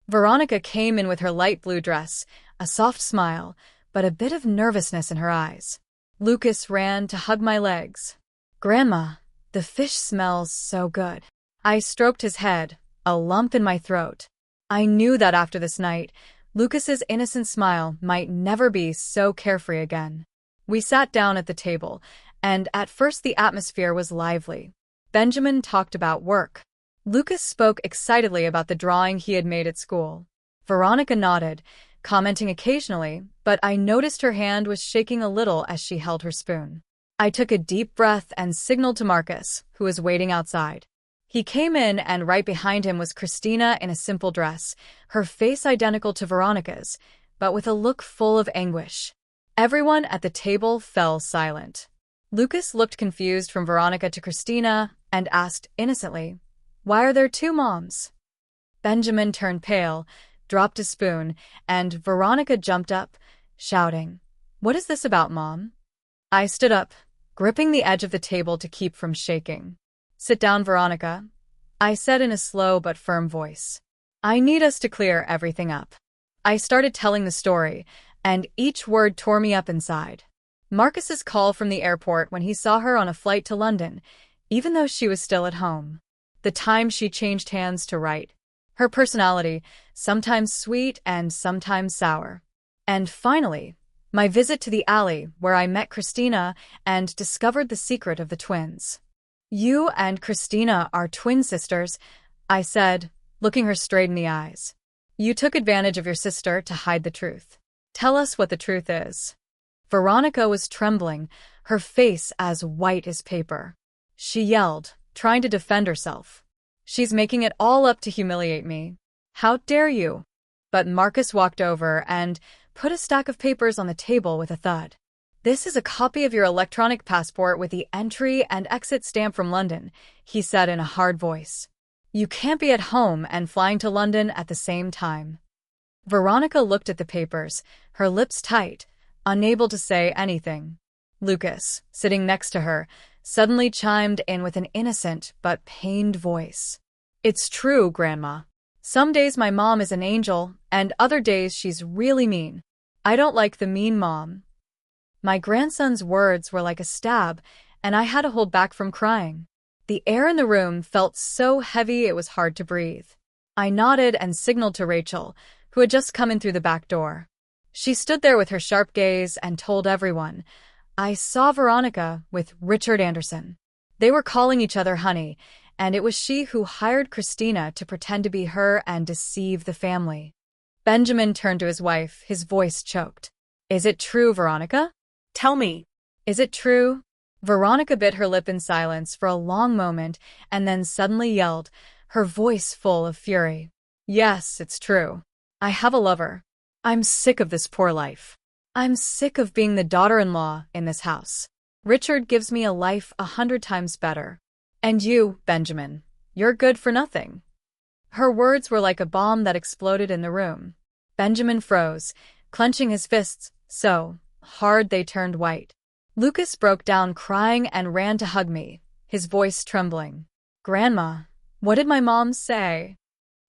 Veronica came in with her light blue dress, a soft smile, but a bit of nervousness in her eyes. Lucas ran to hug my legs. Grandma, the fish smells so good. I stroked his head, a lump in my throat. I knew that after this night, Lucas's innocent smile might never be so carefree again. We sat down at the table, and at first the atmosphere was lively. Benjamin talked about work. Lucas spoke excitedly about the drawing he had made at school. Veronica nodded, commenting occasionally, but I noticed her hand was shaking a little as she held her spoon. I took a deep breath and signaled to Marcus, who was waiting outside. He came in, and right behind him was Christina in a simple dress, her face identical to Veronica's, but with a look full of anguish. Everyone at the table fell silent. Lucas looked confused from Veronica to Christina and asked innocently, Why are there two moms? Benjamin turned pale, dropped a spoon, and Veronica jumped up, shouting, What is this about, Mom? I stood up, gripping the edge of the table to keep from shaking. Sit down, Veronica, I said in a slow but firm voice. I need us to clear everything up. I started telling the story, and each word tore me up inside. Marcus's call from the airport when he saw her on a flight to London, even though she was still at home. The time she changed hands to write. Her personality, sometimes sweet and sometimes sour. And finally, my visit to the alley where I met Christina and discovered the secret of the twins. You and Christina are twin sisters, I said, looking her straight in the eyes. You took advantage of your sister to hide the truth. Tell us what the truth is. Veronica was trembling, her face as white as paper. She yelled, trying to defend herself. She's making it all up to humiliate me. How dare you? But Marcus walked over and put a stack of papers on the table with a thud. This is a copy of your electronic passport with the entry and exit stamp from London, he said in a hard voice. You can't be at home and flying to London at the same time. Veronica looked at the papers, her lips tight, unable to say anything. Lucas, sitting next to her, suddenly chimed in with an innocent but pained voice. It's true, Grandma. Some days my mom is an angel, and other days she's really mean. I don't like the mean mom. My grandson's words were like a stab, and I had to hold back from crying. The air in the room felt so heavy it was hard to breathe. I nodded and signaled to Rachel, who had just come in through the back door. She stood there with her sharp gaze and told everyone, "I saw Veronica with Richard Anderson." They were calling each other honey, and it was she who hired Christina to pretend to be her and deceive the family. Benjamin turned to his wife, his voice choked. "Is it true, Veronica? Tell me. Is it true?" Veronica bit her lip in silence for a long moment and then suddenly yelled, her voice full of fury. "Yes, it's true. I have a lover. I'm sick of this poor life. I'm sick of being the daughter-in-law in this house. Richard gives me a life 100 times better. And you, Benjamin, you're good for nothing." Her words were like a bomb that exploded in the room. Benjamin froze, clenching his fists so hard they turned white. Lucas broke down crying and ran to hug me, his voice trembling. "Grandma, what did my mom say?"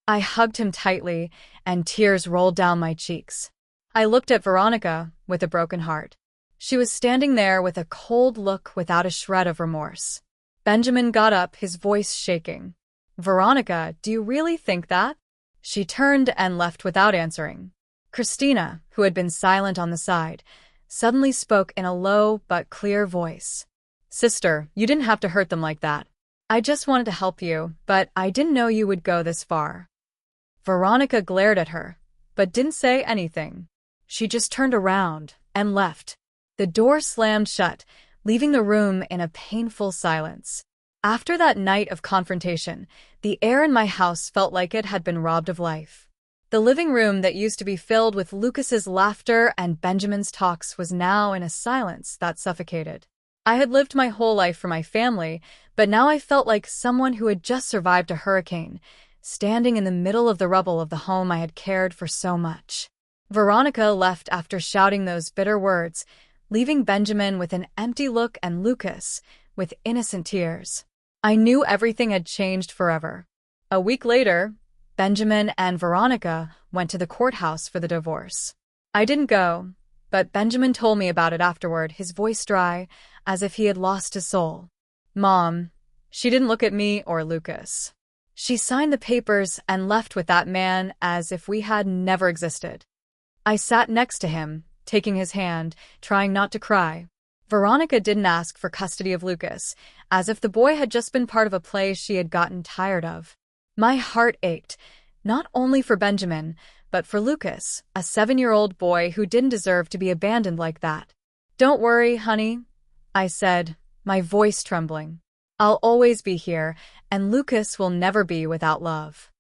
I hugged him tightly, and tears rolled down my cheeks. I looked at Veronica with a broken heart. She was standing there with a cold look without a shred of remorse. Benjamin got up, his voice shaking. "Veronica, do you really think that?" She turned and left without answering. Christina, who had been silent on the side, suddenly spoke in a low but clear voice. "Sister, you didn't have to hurt them like that. I just wanted to help you, but I didn't know you would go this far." Veronica glared at her, but didn't say anything. She just turned around and left. The door slammed shut, leaving the room in a painful silence. After that night of confrontation, the air in my house felt like it had been robbed of life. The living room that used to be filled with Lucas's laughter and Benjamin's talks was now in a silence that suffocated. I had lived my whole life for my family, but now I felt like someone who had just survived a hurricane, standing in the middle of the rubble of the home I had cared for so much. Veronica left after shouting those bitter words, leaving Benjamin with an empty look and Lucas with innocent tears. I knew everything had changed forever. A week later, Benjamin and Veronica went to the courthouse for the divorce. I didn't go, but Benjamin told me about it afterward, his voice dry, as if he had lost his soul. "Mom, she didn't look at me or Lucas. She signed the papers and left with that man as if we had never existed." I sat next to him, taking his hand, trying not to cry. Veronica didn't ask for custody of Lucas, as if the boy had just been part of a play she had gotten tired of. My heart ached, not only for Benjamin, but for Lucas, a 7-year-old boy who didn't deserve to be abandoned like that. "Don't worry, honey," I said, my voice trembling. "I'll always be here, and Lucas will never be without love."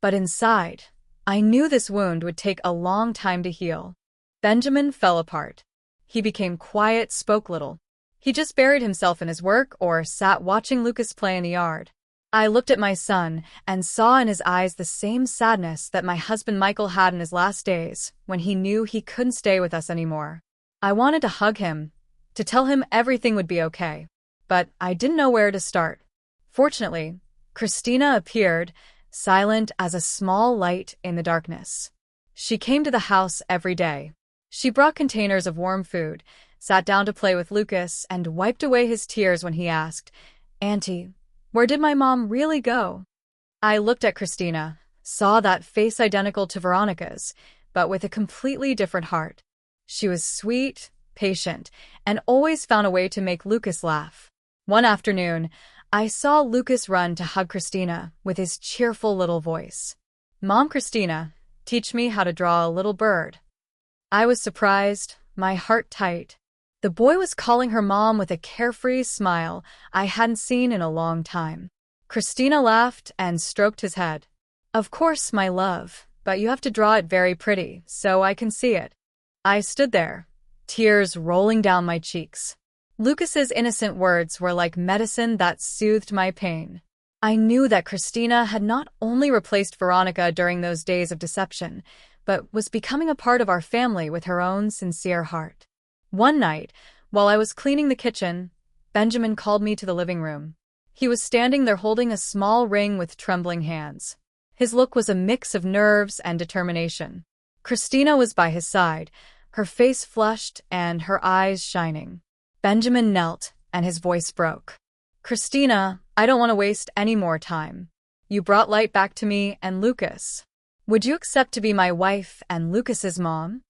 But inside, I knew this wound would take a long time to heal. Benjamin fell apart. He became quiet, spoke little. He just buried himself in his work or sat watching Lucas play in the yard. I looked at my son and saw in his eyes the same sadness that my husband Michael had in his last days when he knew he couldn't stay with us anymore. I wanted to hug him, to tell him everything would be okay, but I didn't know where to start. Fortunately, Christina appeared, silent as a small light in the darkness. She came to the house every day. She brought containers of warm food, sat down to play with Lucas, and wiped away his tears when he asked, "Auntie, where did my mom really go?" I looked at Christina, saw that face identical to Veronica's, but with a completely different heart. She was sweet, patient, and always found a way to make Lucas laugh. One afternoon, I saw Lucas run to hug Christina with his cheerful little voice. "Mom, Christina, teach me how to draw a little bird." I was surprised, my heart tight. The boy was calling her mom with a carefree smile I hadn't seen in a long time. Christina laughed and stroked his head. "Of course, my love, but you have to draw it very pretty, so I can see it." I stood there, tears rolling down my cheeks. Lucas's innocent words were like medicine that soothed my pain. I knew that Christina had not only replaced Veronica during those days of deception, but was becoming a part of our family with her own sincere heart. One night, while I was cleaning the kitchen, Benjamin called me to the living room. He was standing there holding a small ring with trembling hands. His look was a mix of nerves and determination. Christina was by his side, her face flushed and her eyes shining. Benjamin knelt, and his voice broke. "Christina, I don't want to waste any more time. You brought light back to me and Lucas. Would you accept to be my wife and Lucas's mom?"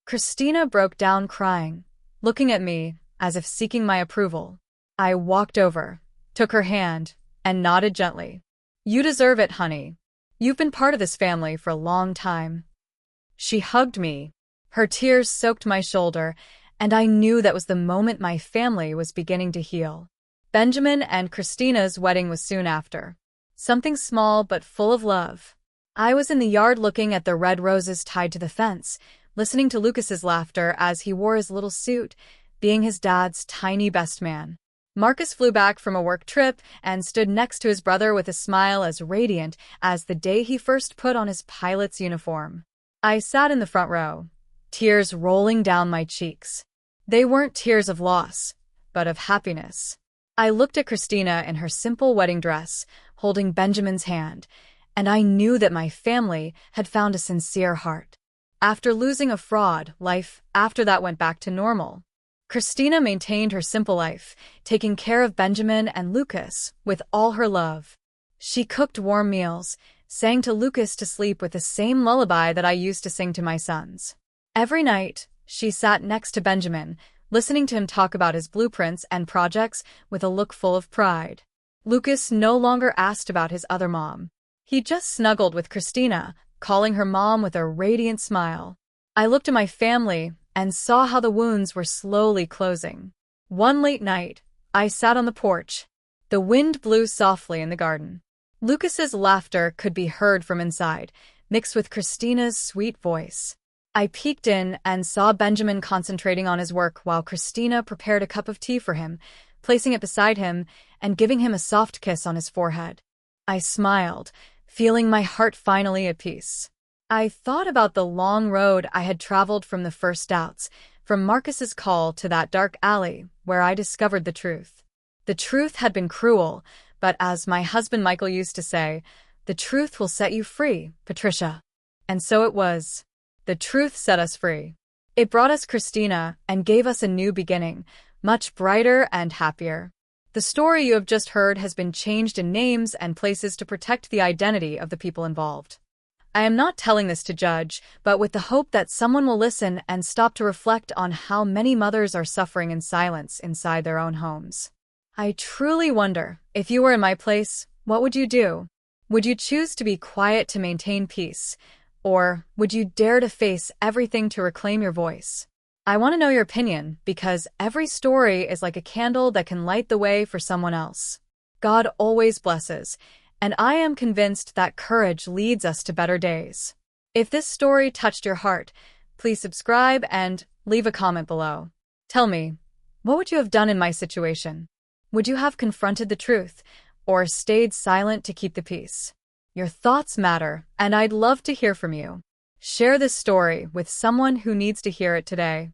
Christina broke down crying, looking at me as if seeking my approval. I walked over, took her hand, and nodded gently. You deserve it, honey. You've been part of this family for a long time. She hugged me. Her tears soaked my shoulder, and I knew that was the moment my family was beginning to heal. Benjamin and Christina's wedding was soon after. Something small but full of love. I was in the yard looking at the red roses tied to the fence, listening to Lucas's laughter as he wore his little suit, being his dad's tiny best man. Marcus flew back from a work trip and stood next to his brother with a smile as radiant as the day he first put on his pilot's uniform. I sat in the front row, tears rolling down my cheeks. They weren't tears of loss, but of happiness. I looked at Christina in her simple wedding dress, holding Benjamin's hand, and I knew that my family had found a sincere heart. After losing a fraud, life after that went back to normal. Christina maintained her simple life, taking care of Benjamin and Lucas with all her love. She cooked warm meals, sang to Lucas to sleep with the same lullaby that I used to sing to my sons. Every night, she sat next to Benjamin, listening to him talk about his blueprints and projects with a look full of pride. Lucas no longer asked about his other mom. He just snuggled with Christina, calling her mom with a radiant smile. I looked at my family and saw how the wounds were slowly closing. One late night, I sat on the porch. The wind blew softly in the garden. Lucas's laughter could be heard from inside, mixed with Christina's sweet voice. I peeked in and saw Benjamin concentrating on his work while Christina prepared a cup of tea for him, placing it beside him and giving him a soft kiss on his forehead. I smiled, feeling my heart finally at peace. I thought about the long road I had traveled from the first doubts, from Marcus's call to that dark alley where I discovered the truth. The truth had been cruel, but as my husband Michael used to say, the truth will set you free, Patricia. And so it was. The truth set us free. It brought us Christina and gave us a new beginning, much brighter and happier. The story you have just heard has been changed in names and places to protect the identity of the people involved. I am not telling this to judge, but with the hope that someone will listen and stop to reflect on how many mothers are suffering in silence inside their own homes. I truly wonder, if you were in my place, what would you do? Would you choose to be quiet to maintain peace? Or would you dare to face everything to reclaim your voice? I want to know your opinion because every story is like a candle that can light the way for someone else. God always blesses, and I am convinced that courage leads us to better days. If this story touched your heart, please subscribe and leave a comment below. Tell me, what would you have done in my situation? Would you have confronted the truth, or stayed silent to keep the peace? Your thoughts matter, and I'd love to hear from you. Share this story with someone who needs to hear it today.